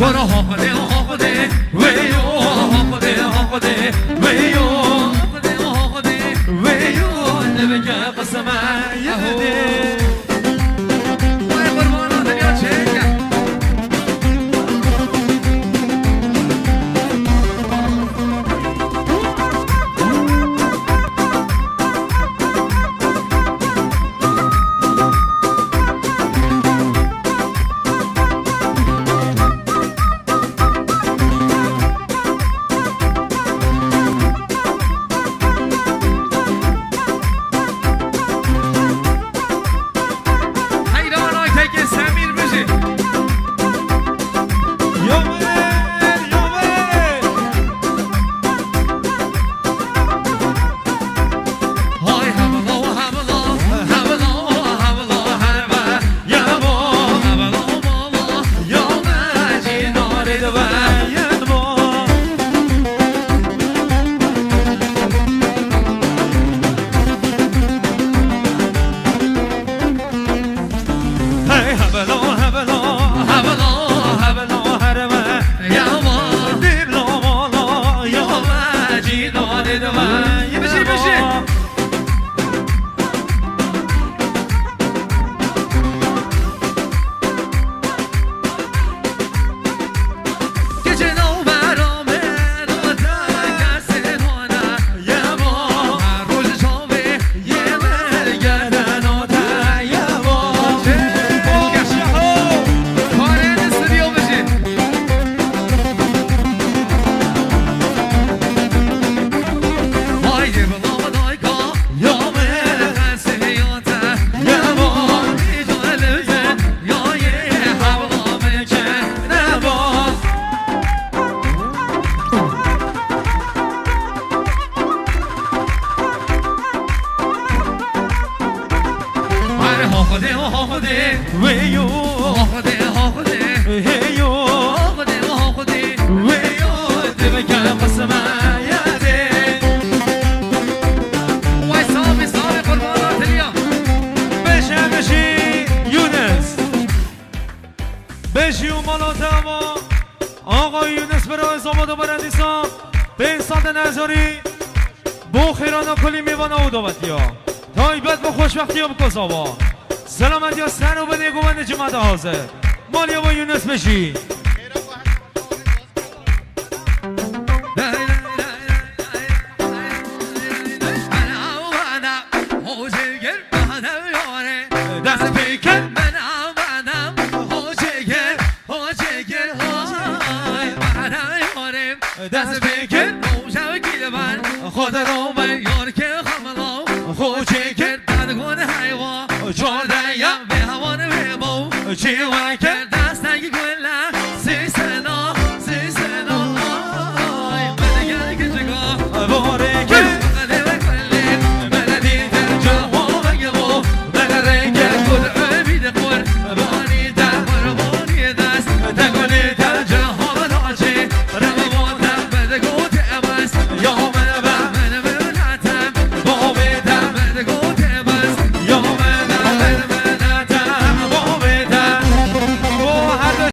برو هاخده هاخده ویو هاخده هاخده ویو هاخده هاخده ویو نبگه قسمه یهده وای قربانا دنیا چه آقای یونس برای زاماد و برندیسان به انسان نظری بو خیرانا کلی میوان او دوبتی ها تایبت با خوشبختی ها بکساوا سلامتی ها سر و بده گوند جمعه حاضر مالیا با یونس بشی دست پیکر دست بکن موشو گیل من خود رو من یار که خملا خوچه که دادگون حیوان چار دیم به هوان به بو چی وکه